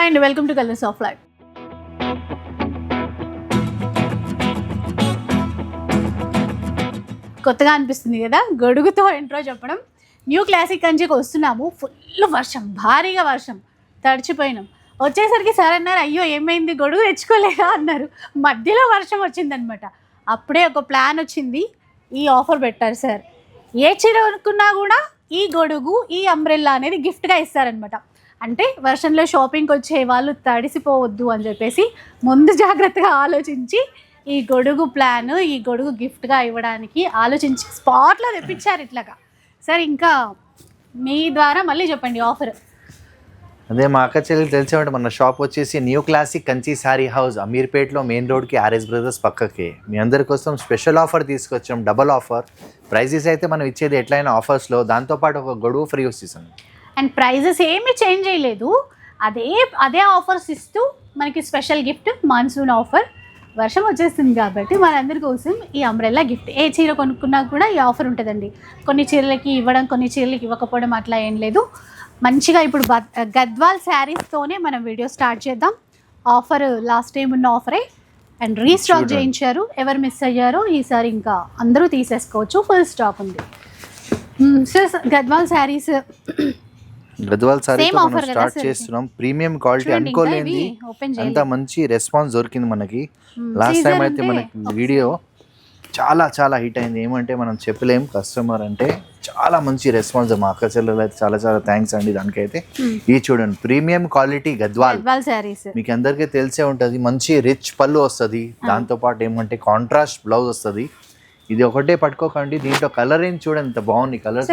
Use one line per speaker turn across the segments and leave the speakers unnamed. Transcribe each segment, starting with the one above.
Hi అండి, welcome to colours of life. కొత్తగా అనిపిస్తుంది కదా గొడుగుతో ఇంట్రో చెప్పడం. న్యూ క్లాసిక్ కంచికి వస్తున్నాము. ఫుల్ వర్షం, భారీగా వర్షం, తడిచిపోయినాం. వచ్చేసరికి సార్ అన్నారు, అయ్యో ఏమైంది గొడుగు తెచ్చుకోలేదా అన్నారు. మధ్యలో వర్షం వచ్చిందనమాట. అప్పుడే ఒక ప్లాన్ వచ్చింది, ఈ ఆఫర్ పెట్టారు సార్. ఏ చీర కొనుక్కున్నా కూడా ఈ గొడుగు, ఈ అంబ్రెల్లా అనేది గిఫ్ట్గా ఇస్తారనమాట. అంటే వర్షంలో షాపింగ్కి వచ్చే వాళ్ళు తడిసిపోవద్దు అని చెప్పేసి ముందు జాగ్రత్తగా ఆలోచించి ఈ గొడుగు ప్లాన్, ఈ గొడుగు గిఫ్ట్గా ఇవ్వడానికి ఆలోచించి స్పాట్లో తెప్పించారు ఇట్లాగా. సార్ ఇంకా మీ ద్వారా మళ్ళీ చెప్పండి ఆఫర్.
అదే మా అక్క చెల్లెలు తెలిసేవాడు. మన షాప్ వచ్చేసి new classic Kanchi saree house, అమీర్పేట్లో మెయిన్ రోడ్కి ఆర్ఎస్ బ్రదర్స్ పక్కకి. మీ అందరి కోసం స్పెషల్ ఆఫర్ తీసుకొచ్చాం, డబల్ ఆఫర్. ప్రైజెస్ అయితే మనం ఇచ్చేది ఎట్లయినా ఆఫర్స్లో, దాంతోపాటు ఒక గొడుగు ఫ్రీ వస్తుంది.
అండ్ ప్రైజెస్ ఏమీ చేంజ్ చేయలేదు, అదే ఆఫర్స్ ఇస్తూ మనకి స్పెషల్ గిఫ్ట్ మాన్సూన్ ఆఫర్. వర్షం వచ్చేస్తుంది కాబట్టి మనందరి కోసం ఈ అంబ్రెల్లా గిఫ్ట్. ఏ చీర కొనుక్కున్నా కూడా ఈ ఆఫర్ ఉంటుందండి. కొన్ని చీరలకి ఇవ్వడం, కొన్ని చీరలకి ఇవ్వకపోవడం అట్లా ఏం లేదు. మంచిగా ఇప్పుడు గద్వాల్ శారీస్తోనే మనం వీడియో స్టార్ట్ చేద్దాం. ఆఫర్ లాస్ట్ టైం ఉన్న ఆఫరే అండ్ రీస్టాక్ చేయించారు. ఎవరు మిస్ అయ్యారో ఈసారి ఇంకా అందరూ తీసేసుకోవచ్చు, ఫుల్ స్టాక్ ఉంది. గద్వాల్ శారీస్
స్టార్ట్ చేస్తున్నాం. ప్రీమియం క్వాలిటీ అనుకోలేంది, అంత మంచి రెస్పాన్స్ దొరికింది మనకి. లాస్ట్ టైం అయితే మనకి వీడియో చాలా చాలా హిట్ అయింది. ఏమంటే మనం చెప్పలేం, కస్టమర్ అంటే చాలా మంచి రెస్పాన్స్. మా అక్క చెల్లెలు అయితే చాలా చాలా థ్యాంక్స్ అండి దానికైతే. ఇది చూడండి, ప్రీమియం క్వాలిటీ గద్వాల్ శారీస్ మీకు అందరికీ తెలిసే ఉంటుంది. మంచి రిచ్ పళ్ళు వస్తుంది, దాంతోపాటు ఏమంటే కాంట్రాస్ట్ బ్లౌజ్ వస్తుంది. ఇది ఒకటే పట్టుకోకండి, దీంట్లో కలర్ ఏం చూడండి ఎంత బాగుంది. కలర్స్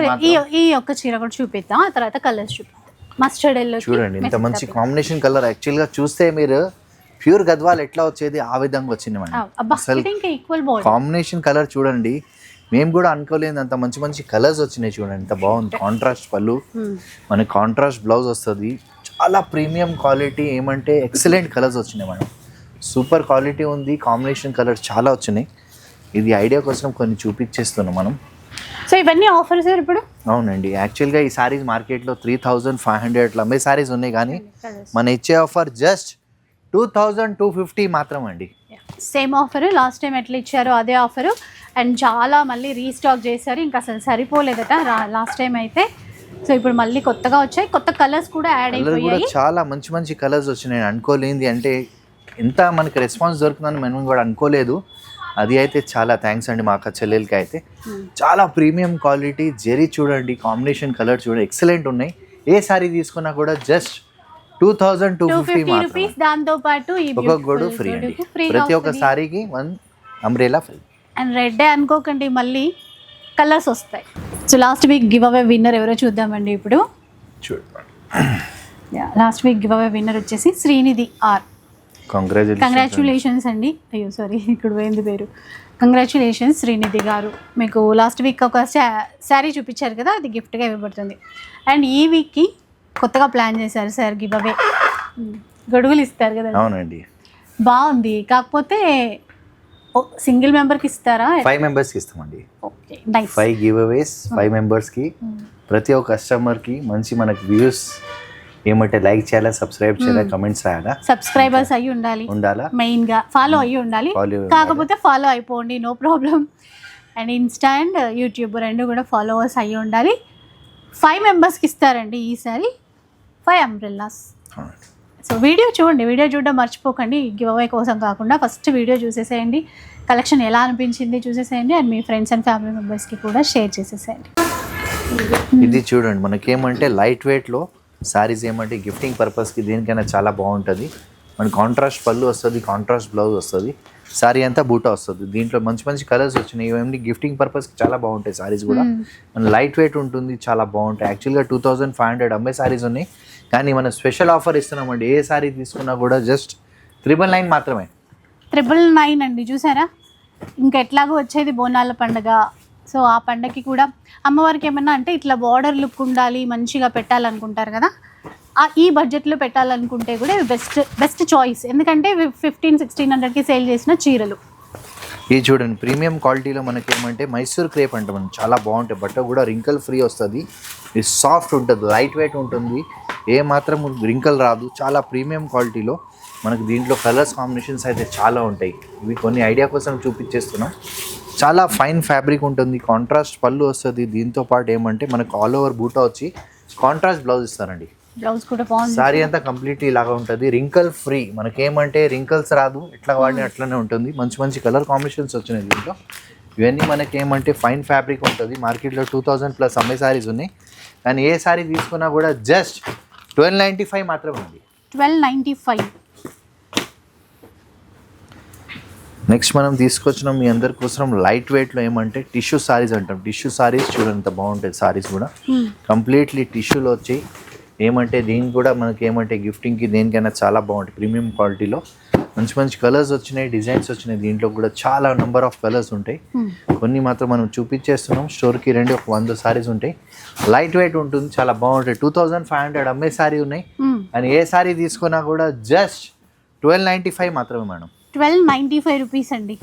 ఈ ఒక్క చీర కూడా చూపిద్దాం, ఆ తర్వాత కలర్స్ చూపిద్దాం. మస్టర్డ్ ఎల్లో
చూడండి ఇంత మంచి కాంబినేషన్ కలర్. యాక్చువల్ గా చూస్తే మీరు ప్యూర్ గద్వాల్ ఎట్లా వచ్చేది ఆ విధంగా వచ్చింది మనకి. అసలు కాంబినేషన్ కలర్ చూడండి, మేము కూడా అనుకోలేదు అంత మంచి మంచి కలర్స్ వచ్చినాయి. చూడండి ఎంత బాగుంది. కాంట్రాస్ట్ పళ్ళు, మనకి కాంట్రాస్ట్ బ్లౌజ్ వస్తుంది. చాలా ప్రీమియం క్వాలిటీ, ఏమంటే ఎక్సలెంట్ కలర్స్ వచ్చినాయి మేడం. సూపర్ క్వాలిటీ ఉంది, కాంబినేషన్ కలర్స్ చాలా వచ్చినాయి. ఇది ఐడియా కోసం కొన్ని చూపించేస్తున్నాం మనం.
సో ఇవన్నీ ఆఫర్స్ ఇప్పుడు.
అవునండి, యాక్చువల్గా ఈ సారీస్ మార్కెట్లో 3500 అమ్మే సారీస్ ఉన్నాయి, కానీ మన ఇచ్చే ఆఫర్ జస్ట్ 2250 మాత్రం అండి.
సేమ్ ఆఫర్ లాస్ట్ టైం ఎట్లా ఇచ్చారో అదే ఆఫరు. అండ్ చాలా మళ్ళీ రీస్టాక్ చేశారు, ఇంకా అసలు సరిపోలేదట లాస్ట్ టైం అయితే. సో ఇప్పుడు మళ్ళీ కొత్తగా వచ్చాయి, కొత్త కలర్స్ కూడా యాడ్ అయిపోయాయి.
చాలా మంచి మంచి కలర్స్ వచ్చినాయి. అనుకోలేంది అంటే ఎంత మనకి రెస్పాన్స్ దొరుకుతుందని మనం కూడా అనుకోలేదు. అది అయితే చాలా థ్యాంక్స్ అండి మా అక్క చెల్లెలకి అయితే. చాలా ప్రీమియం క్వాలిటీ జెరీ చూడండి, కాంబినేషన్ కలర్ చూడండి ఎక్సలెంట్ ఉన్నాయి. ఏ సారీ తీసుకున్నా కూడా జస్ట్ 2250 మాత్రమే.
దాంతో పాటు
ఒక గొడుగు ఫ్రీ అండి. ప్రతి ఒక్క సారీకి 1 అంబ్రెల్లా ఫ్రీ.
అండ్ రెడ్ అనుకోకండి, మళ్ళీ కలర్స్ వస్తాయి. So last week give away winner ఎవరో చూద్దామండి ఇప్పుడు. చూడండి, last week give away winner వచ్చేసి శ్రీనిధి ఆర్. కంగ్రాచులేషన్స్ అండి. అయ్యో సారీ, ఇక్కడ పోయింది పేరు. కంగ్రాచులేషన్స్ శ్రీనిధి గారు, మీకు లాస్ట్ వీక్ ఒక శారీ చూపించారు కదా, అది గిఫ్ట్గా ఇవ్వబడుతుంది. అండ్ ఈ వీక్కి కొత్తగా ప్లాన్ చేశారు సార్ గివ్ అవే, గొడుగులు ఇస్తారు కదా.
అవునండి,
బాగుంది. కాకపోతే సింగిల్ మెంబర్కి ఇస్తారా?
5 మెంబర్స్కి ఇస్తామండి.
Okay, nice.
5 గివ్ అవేస్ 5 మెంబర్స్కి. ప్రతి ఒక్క కస్టమర్కి మంచి మనకి వ్యూస్ ఏమంటే లైక్ చేయాలా, సబ్స్క్రైబ్ చేయాలా, కమెంట్స్ రాయాలా.
సబ్స్క్రైబర్స్ అయ్యి ఉండాలా, మెయిన్ గా ఫాలో అయ్యి ఉండాలి. కాకపోతే ఫాలో అయిపోండి, no problem. And Insta and YouTube రెండు కూడా ఫాలోవర్స్ అయ్యి ఉండాలి. 5 మెంబర్స్కి ఇస్తారండి ఈసారి 5 అంబ్రెల్లాస్. సో వీడియో చూడండి, వీడియో చూడడం మర్చిపోకండి. గివ్ అవే కోసం కాకుండా ఫస్ట్ వీడియో చూసేసేయండి, కలెక్షన్ ఎలా అనిపించింది చూసేసేయండి. And me friends and family మెంబర్స్కి కూడా షేర్ చేసేసేయండి.
ఇది చూడండి, మనకేమంటే లైట్ వెయిట్లో సారీస్ ఏమంటే గిఫ్టింగ్ పర్పస్కి దేనికైనా చాలా బాగుంటుంది. మన కాంట్రాస్ట్ పళ్ళు వస్తుంది, కాంట్రాస్ట్ బ్లౌజ్ వస్తుంది, సారీ అంతా బూటా వస్తుంది. దీంట్లో మంచి మంచి కలర్స్ వచ్చినాయి. ఇవన్నీ గిఫ్టింగ్ పర్పస్కి చాలా బాగుంటాయి సారీస్ కూడా. మన లైట్ వెయిట్ ఉంటుంది, చాలా బాగుంటాయి. యాక్చువల్గా 2500 అమ్మే సారీస్ ఉన్నాయి, కానీ మనం స్పెషల్ ఆఫర్ ఇస్తున్నామండి. ఏ సారీ తీసుకున్నా కూడా జస్ట్ 999 మాత్రమే.
999 అండి. చూసారా, ఇంకా ఎట్లాగో వచ్చేది బోనాల పండుగ. సో ఆ పండగకి కూడా అమ్మవారికి ఏమన్నా అంటే ఇట్లా బార్డర్ లుక్ ఉండాలి, మంచిగా పెట్టాలనుకుంటారు కదా, ఈ బడ్జెట్లో పెట్టాలనుకుంటే కూడా బెస్ట్ చాయిస్. ఎందుకంటే 1500-1600కి సేల్ చేసిన చీరలు.
ఇది చూడండి ప్రీమియం క్వాలిటీలో మనకి ఏమంటే మైసూర్ క్రేప్ అంటే మనం చాలా బాగుంటాయి. బట్ట కూడా రింకల్ ఫ్రీ వస్తుంది. ఇది సాఫ్ట్ ఉంటుంది, లైట్ వెయిట్ ఉంటుంది, ఏ మాత్రం రింకల్ రాదు. చాలా ప్రీమియం క్వాలిటీలో మనకు దీంట్లో కలర్స్ కాంబినేషన్స్ అయితే చాలా ఉంటాయి. ఇవి కొన్ని ఐడియా కోసం చూపించేస్తున్నాం. చాలా ఫైన్ ఫ్యాబ్రిక్ ఉంటుంది, కాంట్రాస్ట్ పళ్ళు వస్తుంది. దీంతో పాటు ఏమంటే మనకు ఆల్ ఓవర్ బూటా వచ్చి కాంట్రాస్ట్ బ్లౌజ్ ఇస్తారండి.
బ్లౌజ్ కూడా బాగుంది.
సారీ అంతా కంప్లీట్లీ ఇలాగా ఉంటుంది, రింకల్ ఫ్రీ. మనకేమంటే రింకల్స్ రాదు, ఎట్లా వాడినా అట్లనే ఉంటుంది. మంచి మంచి కలర్ కాంబినేషన్స్ వచ్చినాయి దీంట్లో. ఇవన్నీ మనకి ఏమంటే ఫైన్ ఫ్యాబ్రిక్ ఉంటుంది. మార్కెట్లో 2000+ అమ్మే సారీస్ ఉన్నాయి, కానీ ఏ సారీ తీసుకున్నా కూడా జస్ట్ 1295 మాత్రమే ఉంది.
1295.
నెక్స్ట్ మనం తీసుకొచ్చిన మీ అందరి కోసం లైట్ వెయిట్లో ఏమంటే టిష్యూ సారీస్ అంటాం. టిష్యూ సారీస్ చూడండి ఎంత బాగుంటుంది. సారీస్ కూడా కంప్లీట్లీ టిష్యూలో వచ్చి ఏమంటే దీనికి కూడా మనకి ఏమంటే గిఫ్టింగ్కి దేనికైనా చాలా బాగుంటుంది. ప్రీమియం క్వాలిటీలో మంచి మంచి కలర్స్ వచ్చినాయి, డిజైన్స్ వచ్చినాయి. దీంట్లో కూడా చాలా నెంబర్ ఆఫ్ కలర్స్ ఉంటాయి. కొన్ని మాత్రం మనం చూపించేస్తున్నాం. స్టోర్కి 100 సారీస్ ఉంటాయి. లైట్ వెయిట్ ఉంటుంది, చాలా బాగుంటాయి. 2500 అమ్మే సారీ ఉన్నాయి, అని ఏ సారీ తీసుకున్నా కూడా జస్ట్ 1295 మాత్రమే మేడం.
1295 రూపీస్ అండి.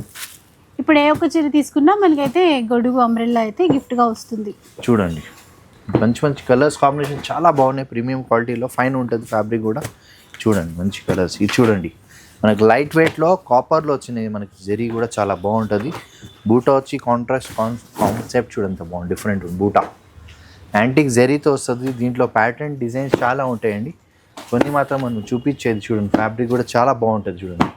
ఇప్పుడు ఏ ఒక్క చీర తీసుకున్నా మనకైతే గొడుగు అంబ్రెల్లా అయితే గిఫ్ట్గా వస్తుంది.
చూడండి మంచి మంచి కలర్స్ కాంబినేషన్ చాలా బాగున్నాయి. ప్రీమియం క్వాలిటీలో ఫైన్ ఉంటుంది ఫ్యాబ్రిక్ కూడా. చూడండి మంచి కలర్స్. ఇది చూడండి మనకి లైట్ వెయిట్లో కాపర్లో వచ్చినాయి. మనకి జరీ కూడా చాలా బాగుంటుంది. బూటా వచ్చి కాంట్రాస్ట్ కాన్సెప్ట్ చూడండి ఎంత బాగుంది, డిఫరెంట్ బూటా యాంటిక్ జరీతో వస్తుంది. దీంట్లో ప్యాటర్న్ డిజైన్స్ చాలా ఉంటాయండి. కొన్ని మాత్రం మనం చూపించేది చూడండి. ఫ్యాబ్రిక్ కూడా చాలా బాగుంటుంది చూడండి.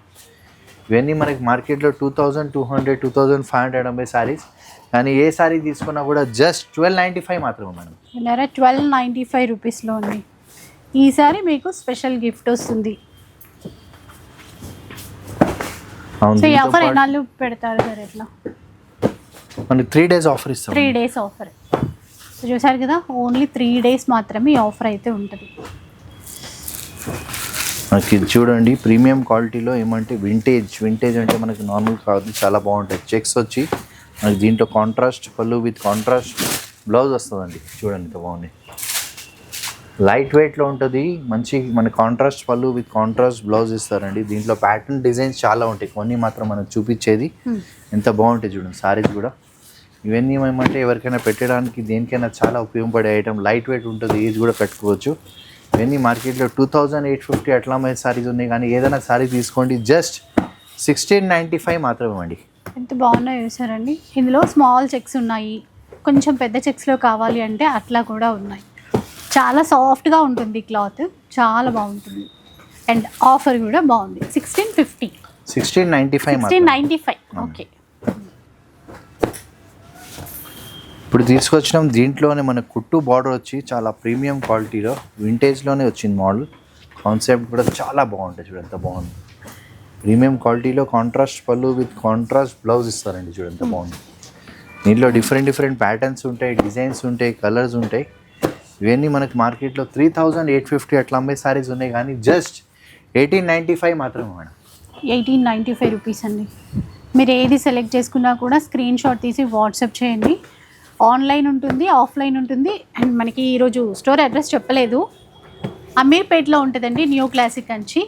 ఇవన్నీ మనకి మార్కెట్లో 2200, 2500 అమ్మే సారీస్, కానీ ఏ సారీ తీసుకున్నా కూడా జస్ట్ 1295 మాత్రమే మేడం.
1295 రూపీస్లో ఉంది. ఈసారి మీకు స్పెషల్ గిఫ్ట్ వస్తుంది. సో ఈ ఆఫర్ ఎన్నాళ్ళు పెడతారు సార్? ఎట్లా
మనకి 3 days ఆఫర్ ఇస్తాం.
3 days ఆఫర్. సో చూసారు కదా, ఓన్లీ 3 days మాత్రమే ఈ ఆఫర్ అయితే ఉంటుంది.
మనకి ఇది చూడండి ప్రీమియం క్వాలిటీలో ఏమంటే వింటేజ్ అంటే మనకి నార్మల్ కాదు, చాలా బాగుంటాయి. చెక్స్ వచ్చి మనకి దీంట్లో కాంట్రాస్ట్ పళ్ళు విత్ కాంట్రాస్ట్ బ్లౌజ్ వస్తుందండి. చూడండి ఎంత బాగుంది, లైట్ వెయిట్లో ఉంటుంది. మంచి మన కాంట్రాస్ట్ పళ్ళు విత్ కాంట్రాస్ట్ బ్లౌజ్ ఇస్తారండి. దీంట్లో ప్యాటర్న్ డిజైన్స్ చాలా ఉంటాయి. కొన్ని మాత్రం మనం చూపించేది ఎంత బాగుంటాయి చూడండి. సారీస్ కూడా ఇవన్నీ ఏమంటే ఎవరికైనా పెట్టడానికి దేనికైనా చాలా ఉపయోగపడే ఐటమ్. లైట్ వెయిట్ ఉంటుంది, ఏజ్ కూడా కట్టుకోవచ్చు. ఇవన్నీ మార్కెట్లో 2850 అట్లా అమ్మే సారీస్ ఉన్నాయి, కానీ ఏదైనా సారీ తీసుకోండి జస్ట్ 1695 మాత్రమే అండి.
ఎంత బాగున్నాయో చూసారండి. ఇందులో స్మాల్ చెక్స్ ఉన్నాయి, కొంచెం పెద్ద చెక్స్లో కావాలి అంటే అట్లా కూడా ఉన్నాయి. చాలా సాఫ్ట్గా ఉంటుంది క్లాత్, చాలా బాగుంటుంది. అండ్ ఆఫర్ కూడా బాగుంది. 1695. ఓకే.
ఇప్పుడు తీసుకొచ్చినాం. దీంట్లోనే మన కుట్టు బార్డర్ వచ్చి చాలా ప్రీమియం క్వాలిటీలో వింటేజ్లోనే వచ్చింది మోడల్. కాన్సెప్ట్ కూడా చాలా బాగుంటుంది చూడండి ఎంత బాగుంది. ప్రీమియం క్వాలిటీలో కాంట్రాస్ట్ పళ్ళు విత్ కాంట్రాస్ట్ బ్లౌజ్ ఇస్తారండి. చూడండి ఎంత బాగుంది. దీంట్లో డిఫరెంట్ ప్యాటర్న్స్ ఉంటాయి, డిజైన్స్ ఉంటాయి, కలర్స్ ఉంటాయి. ఇవన్నీ మనకి మార్కెట్లో 3850 అట్లా అమ్మే సారీస్ ఉన్నాయి, కానీ జస్ట్ 1895 మాత్రమే మేడం.
1895 రూపీస్ అండి. మీరు ఏది సెలెక్ట్ చేసుకున్నా కూడా స్క్రీన్ షాట్ తీసి వాట్సాప్ చేయండి. ఆన్లైన్ ఉంటుంది, ఆఫ్లైన్ ఉంటుంది. అండ్ మనకి ఈరోజు స్టోర్ అడ్రస్ చెప్పలేదు, అమీర్పేట్లో ఉంటుందండి. New classic Kanchi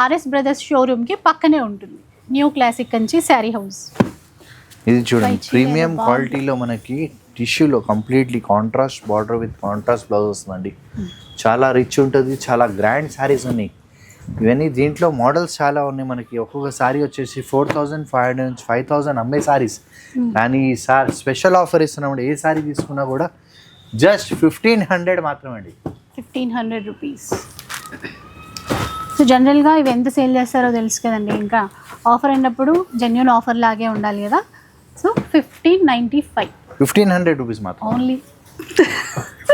RS brothers షోరూమ్కి పక్కనే ఉంటుంది new classic Kanchi saree house.
ఇది చూడండి ప్రీమియం క్వాలిటీలో మనకి టిష్యూలో completely contrast border with contrast blouse వస్తుందండి. చాలా రిచ్ ఉంటుంది, చాలా గ్రాండ్ శారీస్ ఉన్నాయి. ఇవన్నీ దీంట్లో మోడల్స్ చాలా ఉన్నాయి. మనకి ఒక్కొక్క సారీ వచ్చేసి 4500 నుంచి 5000 అమ్మే సారీస్, కానీ ఈసారి స్పెషల్ ఆఫర్ ఇస్తున్నామండి. ఏ సారీ తీసుకున్నా కూడా జస్ట్ 1500 మాత్రమే అండి.
1500 రూపీస్. సో జనరల్గా ఇవి ఎంత సేల్ చేస్తారో తెలుసు కదండి. ఇంకా ఆఫర్ అయినప్పుడు జెన్యూన్ ఆఫర్ లాగే ఉండాలి కదా. సో
1500 రూపీస్ మాత్రం
ఓన్లీ.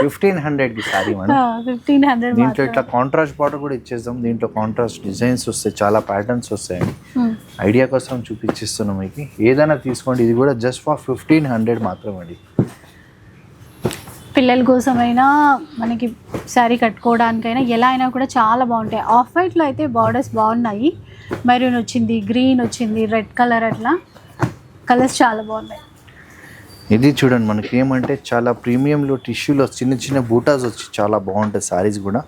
1500కి సారీ మేడం.
1500.
దీంట్లో ఇట్లా కాంట్రాస్ట్ బార్డర్ కూడా ఇచ్చేస్తాం. దీంట్లో కాంట్రాస్ట్ డిజైన్స్ వస్తాయి, చాలా ప్యాటర్న్స్ వస్తాయండి. ఐడియా కోసం చూపించిస్తున్నాం మీకు. ఏదైనా తీసుకోండి, ఇది కూడా జస్ట్ ఫర్ 1500 మాత్రమే అండి.
పిల్లల కోసమైనా మనకి శారీ కట్టుకోవడానికైనా ఎలా అయినా కూడా చాలా బాగుంటాయి. ఆఫ్ వైట్లో అయితే బార్డర్స్ బాగున్నాయి. మెరూన్ వచ్చింది, గ్రీన్ వచ్చింది, రెడ్ కలర్, అట్లా కలర్స్ చాలా బాగున్నాయి.
ఇది చూడండి మనకి ఏమంటే చాలా ప్రీమియంలో టిష్యూలో చిన్న బూటాస్ వచ్చి చాలా బాగుంటాయి. సారీస్ కూడా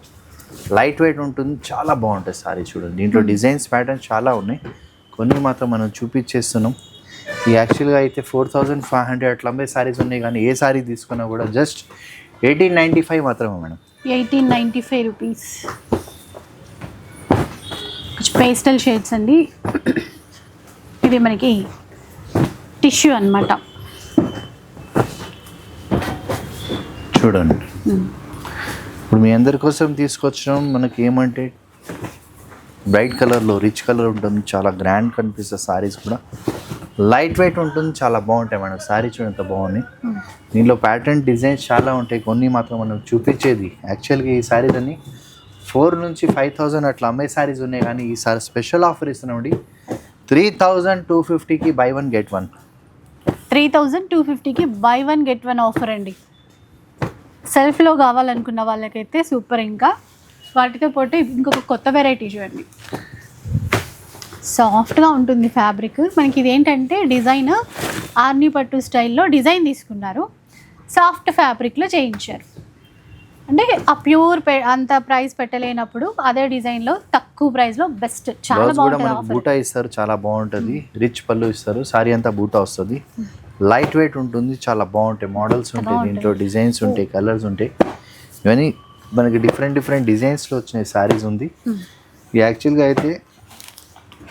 లైట్ వెయిట్ ఉంటుంది, చాలా బాగుంటాయి సారీస్. చూడండి దీంట్లో డిజైన్స్ ప్యాటర్న్స్ చాలా ఉన్నాయి. కొన్ని మాత్రం మనం చూపించేస్తున్నాం. ఈ యాక్చువల్గా అయితే 4500 అట్లా అమ్మే సారీస్ ఉన్నాయి, కానీ ఏ సారీ తీసుకున్నా కూడా జస్ట్ 1895 మాత్రమే మేడం.
1895 రూపీస్. కొంచెం పేస్టల్ షేడ్స్ అండి. ఇది మనకి టిష్యూ అన్నమాట.
చూడండి ఇప్పుడు మీ అందరి కోసం తీసుకొచ్చినాం. మనకి ఏమంటే బ్రైట్ కలర్లో రిచ్ కలర్ ఉంటుంది, చాలా గ్రాండ్ కనిపిస్తుంది. సారీస్ కూడా లైట్ వెయిట్ ఉంటుంది, చాలా బాగుంటాయి మేడం. సారీ చూడండి ఎంత బాగుంది. దీనిలో ప్యాటర్న్ డిజైన్స్ చాలా ఉంటాయి, కొన్ని మాత్రం మనం చూపించేది. యాక్చువల్గా ఈ సారీస్ అన్ని 4 నుంచి 5000 అట్లా అమ్మే సారీస్ ఉన్నాయి, కానీ ఈసారి స్పెషల్ ఆఫర్ ఇస్తున్నామండి. 3250కి బై 1 గెట్ 1.
3250కి బై 1 గెట్ 1 ఆఫర్ అండి. సెల్ఫ్లో కావాలనుకున్న వాళ్ళకైతే సూపర్. ఇంకా వాటితో పాటు ఇంకొక కొత్త వెరైటీ చూడండి, సాఫ్ట్గా ఉంటుంది ఫ్యాబ్రిక్. మనకి ఇది ఏంటంటే డిజైన్ ఆర్ని పట్టు స్టైల్లో డిజైన్ తీసుకున్నారు, సాఫ్ట్ ఫ్యాబ్రిక్లో చేయించారు. అంటే ఆ ప్యూర్ అంత ప్రైస్ పెట్టలేనప్పుడు అదే డిజైన్లో తక్కువ ప్రైస్లో బెస్ట్, చాలా బాగుంటుంది.
బూటా ఇస్తారు, చాలా బాగుంటుంది. రిచ్ పళ్ళు ఇస్తారు, సారీ అంతా బూటా వస్తుంది. లైట్ వెయిట్ ఉంటుంది, చాలా బాగుంటాయి. మోడల్స్ ఉంటాయి దీంట్లో, డిజైన్స్ ఉంటాయి, కలర్స్ ఉంటాయి. ఇవన్నీ మనకి డిఫరెంట్ డిజైన్స్లో వచ్చినాయి సారీస్ ఉంది. యాక్చువల్గా అయితే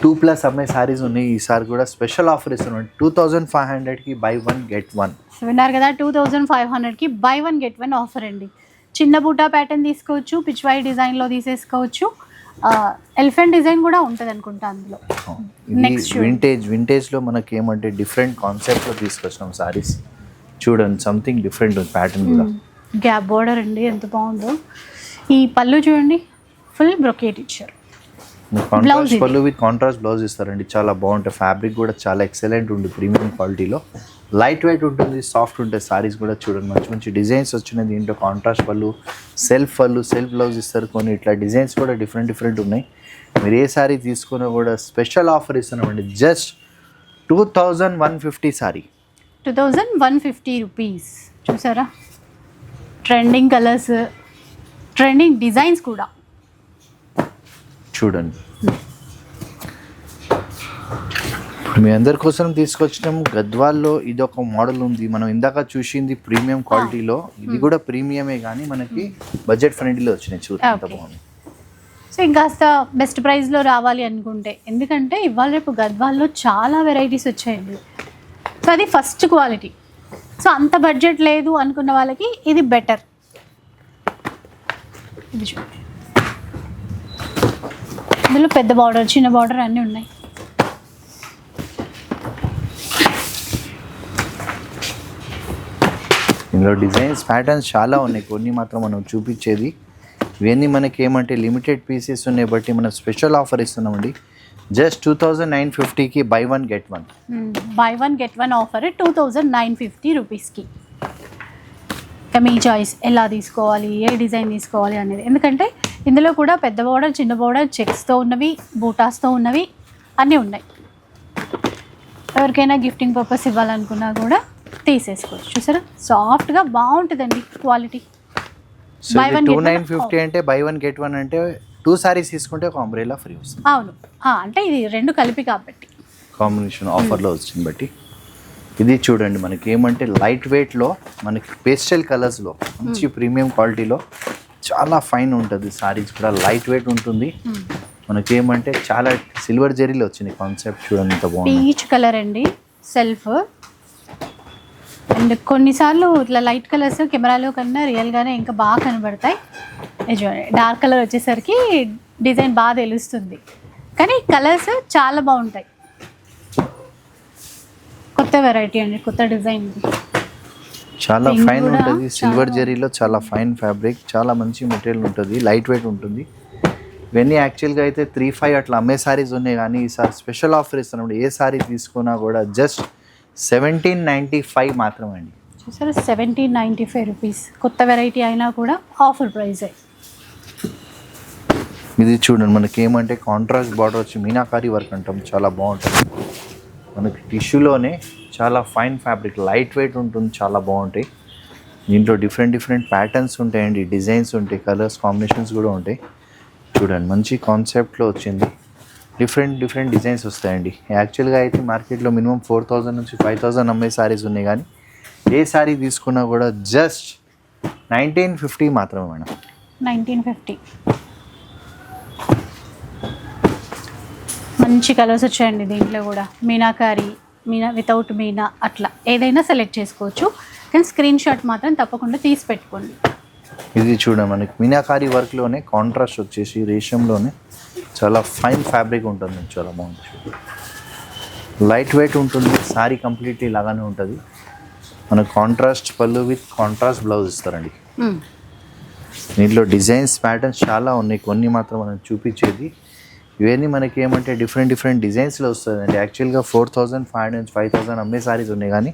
2+ అమ్మే సారీస్ ఉన్నాయి. ఈసారి కూడా స్పెషల్ ఆఫర్ ఇస్తున్నాం. 2500కి బై 1 గెట్ 1.
విన్నారు కదా, 2500కి బై 1 గెట్ 1 ఆఫర్ అండి. చిన్న బూటా ప్యాటర్న్ తీసుకోవచ్చు, పిచ్వాయి డిజైన్లో తీసేసుకోవచ్చు. ఎలిఫెంట్ డిజైన్ కూడా ఉంటుంది అనుకుంటా అందులో. నెక్స్ట్
వింటేజ్లో మనకి ఏమంటే డిఫరెంట్ కాన్సెప్ట్లో తీసుకొచ్చినాం సారీస్. చూడండి సంథింగ్ డిఫరెంట్ ఉంది ప్యాటర్న్ కూడా.
గ్యాప్ బోర్డర్ అండి ఎంత బాగుందో. ఈ పళ్ళు చూడండి, ఫుల్ బ్రొకేట్ ఇచ్చారు.
కాంట్రాస్ట్ పళ్ళు విత్ కాంట్రాస్ట్ బ్లౌజ్ ఇస్తారండి, చాలా బాగుంటాయి. ఫ్యాబ్రిక్ కూడా చాలా ఎక్సలెంట్ ఉంది, ప్రీమియం క్వాలిటీలో. లైట్ వెయిట్ ఉంటుంది, సాఫ్ట్ ఉంటుంది. సారీస్ కూడా చూడండి మంచి డిజైన్స్ వచ్చినాయి దీంట్లో. కాంట్రాస్ట్ పళ్ళు, సెల్ఫ్ పళ్ళు, సెల్ఫ్ బ్లౌజ్ ఇస్తారు. కొన్ని ఇట్లా డిజైన్స్ కూడా డిఫరెంట్ ఉన్నాయి. మీరు ఏ సారీ తీసుకున్నా కూడా స్పెషల్ ఆఫర్ ఇస్తున్నామండి. Just 2150 saree,
2150 rupees. చూసారా, ట్రెండింగ్ కలర్స్, ట్రెండింగ్ డిజైన్స్ కూడా
చూడండి. మీ అందరి కోసం తీసుకొచ్చినాం. గద్వాల్లో ఇది ఒక మోడల్ ఉంది, మనం ఇందాక చూసింది ప్రీమియం క్వాలిటీలో. ఇది కూడా ప్రీమియమే, కానీ మనకి బడ్జెట్ ఫ్రెండ్లీలో వచ్చినాయి. చూడండి బాగుంది.
సో ఇంకాస్త బెస్ట్ ప్రైస్లో రావాలి అనుకుంటే, ఎందుకంటే ఇవాళ రేపు గద్వాల్లో చాలా వెరైటీస్ వచ్చాయండి. సో అది ఫస్ట్ క్వాలిటీ. సో అంత బడ్జెట్ లేదు అనుకున్న వాళ్ళకి ఇది బెటర్. ఇది చూడండి, ఇందులో పెద్ద బార్డర్, చిన్న బార్డర్ అన్నీ ఉన్నాయి.
ఇందులో డిజైన్స్ ప్యాటర్న్స్ చాలా ఉన్నాయి, కొన్ని మాత్రం మనం చూపించేది. ఇవన్నీ మనకి ఏమంటే లిమిటెడ్ పీసెస్ ఉన్నాయి, బట్టి మనం స్పెషల్ ఆఫర్ ఇస్తున్నామండి. జస్ట్ 2950కి buy 1 get 1.
Buy 1 get 1 offer 2950 రూపీస్కి. ఇంకా మీ చాయిస్, ఎలా తీసుకోవాలి, ఏ డిజైన్ తీసుకోవాలి అనేది. ఎందుకంటే ఇందులో కూడా పెద్ద బోర్డర్, చిన్న బోర్డర్, చెక్స్తో ఉన్నవి, బూటాస్తో ఉన్నవి అన్నీ ఉన్నాయి. ఎవరికైనా గిఫ్టింగ్ పర్పస్ ఇవ్వాలనుకున్నా కూడా తీసేసుకోవచ్చు. చూసారా, సాఫ్ట్గా బాగుంటుందండి క్వాలిటీ.
2950 అంటే బై 1 గెట్ 1 అంటే 2 సారీస్ తీసుకుంటే ఒక అంబ్రెల్లా ఫ్రీ వస్తుంది.
అవును, అంటే ఇది రెండు కలిపి కాబట్టి
కాంబినేషన్ ఆఫర్లో వచ్చింది బట్టి. ఇది చూడండి, మనకి ఏమంటే లైట్ వెయిట్లో, మనకి పేస్టల్ కలర్స్లో, మంచి ప్రీమియం క్వాలిటీలో, చాలా ఫైన్ ఉంటుంది. సారీస్ కూడా లైట్ వెయిట్ ఉంటుంది. మనకి ఏమంటే చాలా సిల్వర్ జరీలో వచ్చింది కాన్సెప్ట్. చూడండి ఎంత బాగుంది.
పీచ్ కలర్ అండి, సెల్ఫ్. అండ్ కొన్నిసార్లు ఇట్లా లైట్ కలర్స్ కెమెరాలో కన్నా రియల్గానే ఇంకా బాగా కనబడతాయి. డార్క్ కలర్ వచ్చేసరికి డిజైన్ బాగా తెలుస్తుంది, కానీ కలర్స్ చాలా బాగుంటాయి. కొత్త వెరైటీ అండి, కొత్త డిజైన్.
చాలా ఫైన్ ఉంటుంది, సిల్వర్ జరీలో చాలా ఫైన్ ఫ్యాబ్రిక్, చాలా మంచి మెటీరియల్ ఉంటుంది, లైట్ వెయిట్ ఉంటుంది. ఇవన్నీ యాక్చువల్గా అయితే 3-5 అట్లా అమ్మే సారీస్ ఉన్నాయి, కానీ ఈసారి స్పెషల్ ఆఫర్ ఇస్తున్నాం. ఏ సారీ తీసుకున్నా కూడా జస్ట్ 1795 మాత్రమే అండి.
చూసారా, 1795 రూపీస్. కొత్త వెరైటీ అయినా కూడా ఆఫర్ ప్రైజే.
ఇది చూడండి, మనకి ఏమంటే కాంట్రాస్ట్ బార్డర్ వచ్చి మీనాకారి వర్క్ అంటాం, చాలా బాగుంటుంది. మనకి టిష్యూలోనే చాలా ఫైన్ ఫ్యాబ్రిక్, లైట్ వెయిట్ ఉంటుంది, చాలా బాగుంటాయి. దీంట్లో డిఫరెంట్ ప్యాటర్న్స్ ఉంటాయండి, డిజైన్స్ ఉంటాయి, కలర్స్ కాంబినేషన్స్ కూడా ఉంటాయి. చూడండి మంచి కాన్సెప్ట్లో వచ్చింది. డిఫరెంట్ డిజైన్స్ వస్తాయండి. యాక్చువల్గా అయితే మార్కెట్లో మినిమం 4000 నుంచి 5000 అమ్మే సారీస్ ఉన్నాయి, కానీ ఏ సారీ తీసుకున్నా కూడా జస్ట్ 1950 మాత్రమే మేడం.
1950. మంచి కలర్స్ వచ్చాయండి దీంట్లో కూడా. మీనాకారి, మీనా వితౌట్ మీనా, అట్లా ఏదైనా సెలెక్ట్ చేసుకోవచ్చు, కానీ స్క్రీన్ షాట్ మాత్రం తప్పకుండా తీసి పెట్టుకోండి.
ఇది చూడ మనకి మీనాకారి వర్క్లోనే కాంట్రాస్ట్ వచ్చేసి రేషంలోనే చాలా ఫైన్ ఫ్యాబ్రిక్ ఉంటుంది, చాలా బాగుంటుంది. లైట్ వెయిట్ ఉంటుంది, సారీ కంప్లీట్లీ లాగానే ఉంటుంది. మనకు కాంట్రాస్ట్ పళ్ళు విత్ కాంట్రాస్ట్ బ్లౌజ్ ఇస్తారండి. దీంట్లో డిజైన్స్ ప్యాటర్న్స్ చాలా ఉన్నాయి, కొన్ని మాత్రం మనం చూపించేది. ఇవన్నీ మనకి ఏమంటే డిఫరెంట్ డిజైన్స్లో వస్తుందండి. యాక్చువల్గా 4500 నుంచి 5000 అమ్మే సారీస్ ఉన్నాయి, కానీ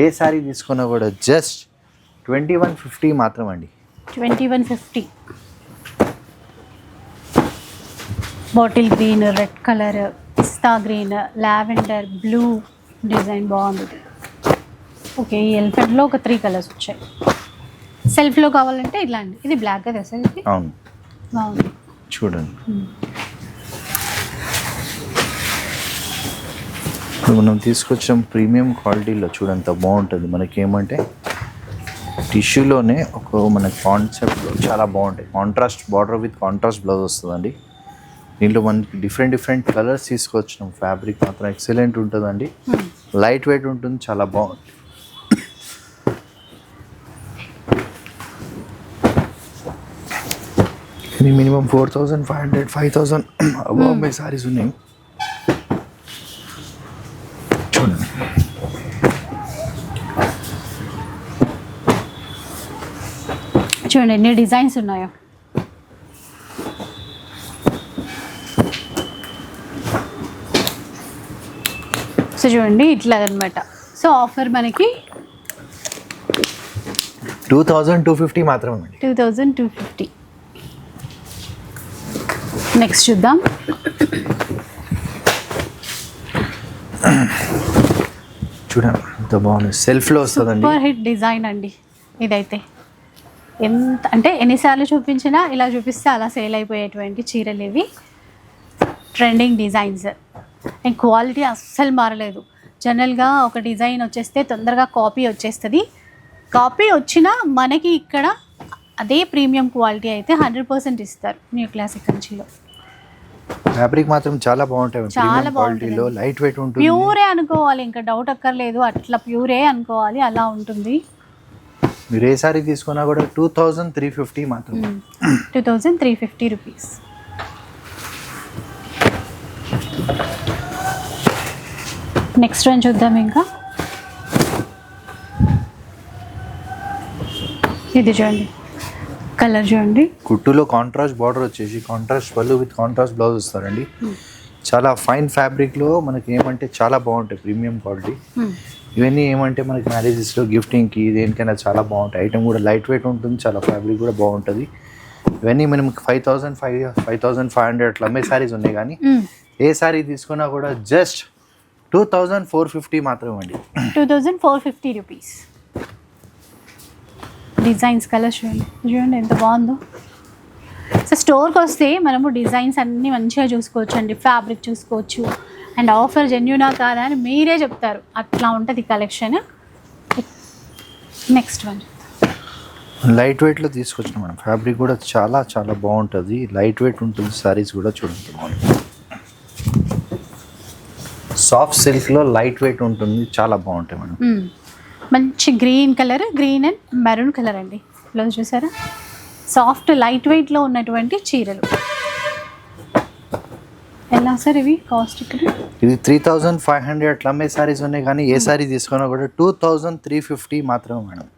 ఏ సారీ తీసుకున్నా కూడా జస్ట్ 2150 మాత్రం అండి.
2150. బాటిల్ గ్రీన్, రెడ్ కలర్, పిస్తా గ్రీన్, లావెండర్, బ్లూ డిజైన్ బాగుంది. ఓకే, ఈ ఎలిఫెంట్లో ఒక 3 కలర్స్ వచ్చాయి. సెల్ఫ్లో కావాలంటే ఇలా అండి. ఇది బ్లాక్ కదా సార్? ఇది
అవును,
బాగుంది
చూడండి. ఇప్పుడు మనం తీసుకొచ్చాం ప్రీమియం క్వాలిటీలో, చూడంత బాగుంటుంది. మనకి ఏమంటే టిష్యూలోనే ఒక మన కాన్సెప్ట్లో చాలా బాగుంటాయి. Contrast border with contrast blouse వస్తుందండి. దీంట్లో మనకి డిఫరెంట్ కలర్స్ తీసుకొచ్చినాం. ఫ్యాబ్రిక్ మాత్రం ఎక్సలెంట్ ఉంటుందండి, లైట్ వెయిట్ ఉంటుంది, చాలా బాగుంటుంది. ఇది మినిమం 4500 5000 అబౌవ్ అమ్మే సారీస్ ఉన్నాయి. చూడండి,
చూడండి ఎన్ని డిజైన్స్ ఉన్నాయో. సో చూడండి ఇట్లా అనమాట. సో ఆఫర్ మనకి
2250 మాత్రమే.
2250. నెక్స్ట్ చూద్దాం.
చూడండి ఎంత బాగుంది, సెల్ఫ్లో వస్తుందండి.
సూపర్ హిట్ డిజైన్ అండి ఇదైతే. ఎంత అంటే ఎన్నిసార్లు చూపించినా ఇలా చూపిస్తే అలా సేల్ అయిపోయేటువంటి చీరలు ఇవి. ట్రెండింగ్ డిజైన్స్ అండ్ క్వాలిటీ అస్సలు మారలేదు. జనరల్గా ఒక డిజైన్ వచ్చేస్తే తొందరగా కాపీ వచ్చేస్తుంది. కాపీ వచ్చినా మనకి ఇక్కడ అదే ప్రీమియం క్వాలిటీ అయితే 100% ఇస్తారు న్యూ క్లాసిక్ కంచిలో.
ఫ్యాబ్రిక్ మాత్రం చాలా బాగుంటాయి,
చాలా
క్వాలిటీలో లైట్ వెయిట్ ఉంటుంది.
ప్యూరే అనుకోవాలి, ఇంకా డౌట్ అక్కర్లేదు, అట్లా ప్యూరే అనుకోవాలి, అలా ఉంటుంది.
మీరు ఏ సారీ తీసుకున్నా కూడా 2350 మాత్రం.
2350 రూపీస్. నెక్స్ట్ వన్ చూద్దాం. ఇంకా ఇది చూడండి, కలర్ చూడండి.
కుట్టులో కాంట్రాస్ట్ బార్డర్ వచ్చేసి కాంట్రాస్ట్ పళ్ళు విత్ కాంట్రాస్ట్ బ్లౌజ్ వస్తారండి. చాలా ఫైన్ ఫ్యాబ్రిక్లో మనకి ఏమంటే చాలా బాగుంటాయి, ప్రీమియం క్వాలిటీ. ఇవన్నీ ఏమంటే మనకి మ్యారేజెస్లో గిఫ్టింగ్కి దేనికైనా చాలా బాగుంటాయి. ఐటమ్ కూడా లైట్ వెయిట్ ఉంటుంది, చాలా ఫ్యాబ్రిక్ కూడా బాగుంటుంది. ఇవన్నీ మనకి 5500 అట్లా అమ్మే సారీస్ ఉన్నాయి, కానీ ఏ సారీ తీసుకున్నా కూడా జస్ట్ 2450 మాత్రమే అండి.
2450 రూపీస్. డిజైన్స్ కలర్స్ చూడండి ఎంత బాగుందో. సో స్టోర్కి వస్తే మనము డిజైన్స్ అన్నీ మంచిగా చూసుకోవచ్చు అండి, ఫ్యాబ్రిక్ చూసుకోవచ్చు, అండ్ ఆఫర్ జెన్యూనా కాదా అని మీరే చెప్తారు, అట్లా ఉంటుంది కలెక్షన్. నెక్స్ట్ వన్
లైట్ వెయిట్లో తీసుకొచ్చిన మనం ఫ్యాబ్రిక్ కూడా చాలా చాలా బాగుంటుంది, లైట్ వెయిట్ ఉంటుంది. సారీస్ కూడా చూడండి బాగుంటుంది, సాఫ్ట్ సిల్క్లో లైట్ వెయిట్ ఉంటుంది, చాలా బాగుంటాయి మేడం.
మంచి green colour, green and maroon colour అండి. బ్లౌజ్ చూసారా, సాఫ్ట్ లైట్ వెయిట్లో ఉన్నటువంటి చీరలు. ఎలా సార్ ఇవి కాస్ట్? ఇక్కడ
ఇది 3500 అట్లా అమ్మే సారీస్ ఉన్నాయి, కానీ ఏ సారీ తీసుకున్నా కూడా 2350 మాత్రమే మేడం.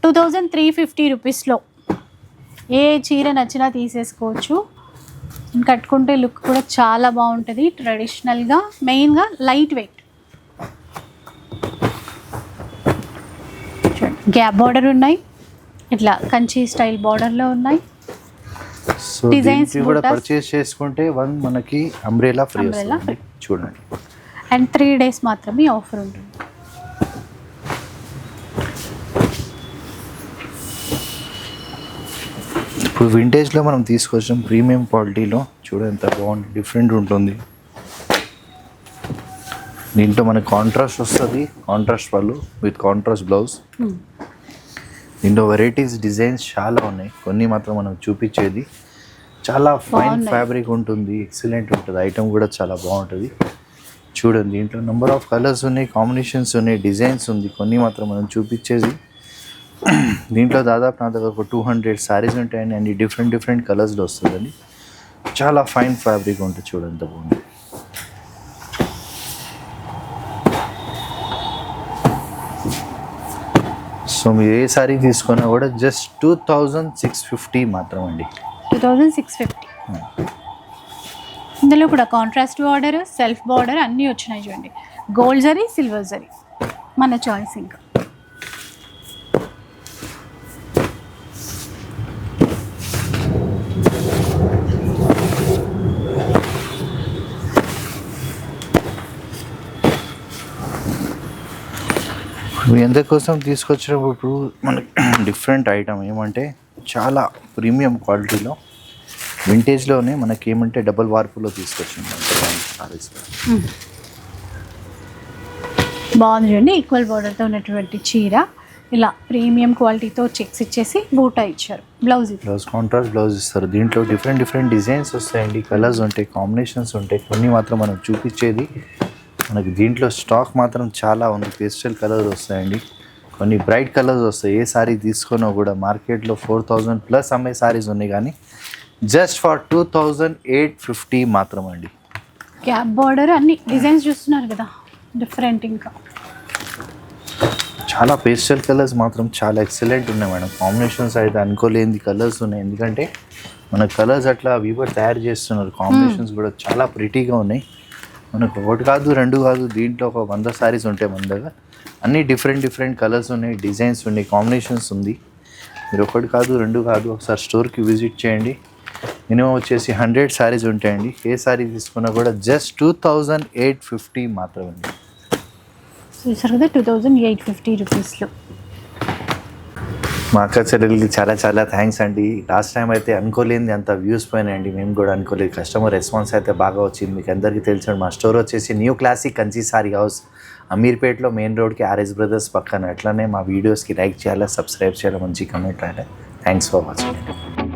2350 రూపీస్లో ఏ చీర నచ్చినా తీసేసుకోవచ్చు. కట్టుకుంటే లుక్ కూడా చాలా బాగుంటుంది, ట్రెడిషనల్గా, మెయిన్గా లైట్ వెయిట్. గ్యాప్ బార్డర్ ఉన్నాయి, ఇట్లా కంచి స్టైల్ బార్డర్లో ఉన్నాయి.
సో దీనికి కూడా పర్చేస్ చేసుకుంటే వన్ మనకి అంబ్రెలా ఫ్రీ వస్తుంది చూడండి.
అండ్ 3 days మాత్రమే ఆఫర్ ఉంటుంది.
ఇప్పుడు వింటేజ్లో మనం తీసుకొచ్చాం ప్రీమియం క్వాలిటీలో, చూడండి ఎంత బాగుంది, డిఫరెంట్ ఉంటుంది. దీంట్లో మనకి కాంట్రాస్ట్ వస్తుంది, కాంట్రాస్ట్ పళ్ళు విత్ కాంట్రాస్ట్ బ్లౌజ్. దీంట్లో వెరైటీస్ డిజైన్స్ చాలా ఉన్నాయి, కొన్ని మాత్రం మనం చూపించేది. చాలా ఫైన్ ఫ్యాబ్రిక్ ఉంటుంది, ఎక్సలెంట్ ఉంటుంది, ఐటమ్ కూడా చాలా బాగుంటుంది. చూడండి దీంట్లో నెంబర్ ఆఫ్ కలర్స్ ఉన్నాయి, కాంబినేషన్స్ ఉన్నాయి, డిజైన్స్ ఉంది, కొన్ని మాత్రం మనం చూపించేది. దీంట్లో దాదాపు నా దగ్గర ఒక 200 శారీస్ ఉంటాయండి, అన్ని డిఫరెంట్ కలర్స్లో వస్తుందండి. చాలా ఫైన్ ఫ్యాబ్రిక్ ఉంటుంది, చూడండి ఎంత బాగుంది. సో మీరు ఏ సారీ తీసుకున్నా కూడా జస్ట్ 2650 మాత్రం అండి.
2650. ఇందులో కూడా కాంట్రాస్ట్ బార్డర్, సెల్ఫ్ బార్డర్ అన్నీ వచ్చినాయి చూడండి. గోల్డ్ జరీ, సిల్వర్ జరీ మన చాయిస్. ఇంకా
మీ అందరి కోసం తీసుకొచ్చినప్పుడు మనకి డిఫరెంట్ ఐటమ్ ఏమంటే చాలా ప్రీమియం క్వాలిటీలో వింటేజ్లోనే మనకి ఏమంటే డబల్ వార్పులో తీసుకొచ్చింది.
బాగుంది చూడండి, ఈక్వల్ బార్డర్తో ఉన్నటువంటి చీర ఇలా ప్రీమియం క్వాలిటీతో చెక్స్ ఇచ్చేసి బూటా ఇచ్చారు. బ్లౌజ్
కాంట్రాస్ట్ బ్లౌజ్ ఇస్తారు. దీంట్లో డిఫరెంట్ డిజైన్స్ వస్తాయండి, కలర్స్ ఉంటాయి, కాంబినేషన్స్ ఉంటాయి, కొన్ని మాత్రం మనం చూపించేది. మనకి దీంట్లో స్టాక్ మాత్రం చాలా ఉంది. పేస్టల్ కలర్స్ వస్తాయండి, కొన్ని బ్రైట్ కలర్స్ వస్తాయి. ఏ సారీ తీసుకున్నా కూడా మార్కెట్లో 4000+ అమ్మే సారీస్ ఉన్నాయి, కానీ జస్ట్ ఫర్ 2850 మాత్రం అండి.
క్యాప్ బార్డర్ అన్ని డిజైన్స్ చూస్తున్నారు కదా, డిఫరెంట్. ఇంకా
చాలా పేస్టల్ కలర్స్ మాత్రం చాలా ఎక్సలెంట్ ఉన్నాయి మేడం. కాంబినేషన్స్ అయితే అనుకోలేని కలర్స్ ఉన్నాయి, ఎందుకంటే మన కలర్స్ అట్లా వీవర్ తయారు చేస్తున్నారు. కాంబినేషన్స్ కూడా చాలా ప్రిటీగా ఉన్నాయి. మనకు ఒకటి కాదు, రెండు కాదు, దీంట్లో ఒక 100 సారీస్ ఉంటాయి మన దగ్గర. అన్నీ డిఫరెంట్ కలర్స్ ఉన్నాయి, డిజైన్స్ ఉన్నాయి, కాంబినేషన్స్ ఉంది. మీరు ఒకటి కాదు, రెండు కాదు, ఒకసారి స్టోర్కి విజిట్ చేయండి. మినిమం వచ్చేసి 100 సారీస్ ఉంటాయండి. ఏ సారీ తీసుకున్నా కూడా జస్ట్ 2850 మాత్రమే.
చూసారు కదా, 2850 రూపీస్లో.
మా అక్క చెల్లెలకి చాలా థ్యాంక్స్ అండి. లాస్ట్ టైం అయితే అనుకోలేంది అంత వ్యూస్ పోయినాయండి, మేము కూడా అనుకోలేదు. కస్టమర్ రెస్పాన్స్ అయితే బాగా వచ్చింది. మీకు అందరికీ తెలిసిన మా స్టోర్ వచ్చేసి new classic Kanchi saree house, అమీర్పేట్లో మెయిన్ రోడ్కి ఆర్ఎస్ బ్రదర్స్ పక్కన. అట్లనే మా వీడియోస్కి లైక్ చేయాలి, సబ్స్క్రైబ్ చేయాలి, మంచి కమెంట్ రాయాలి. Thanks for watching.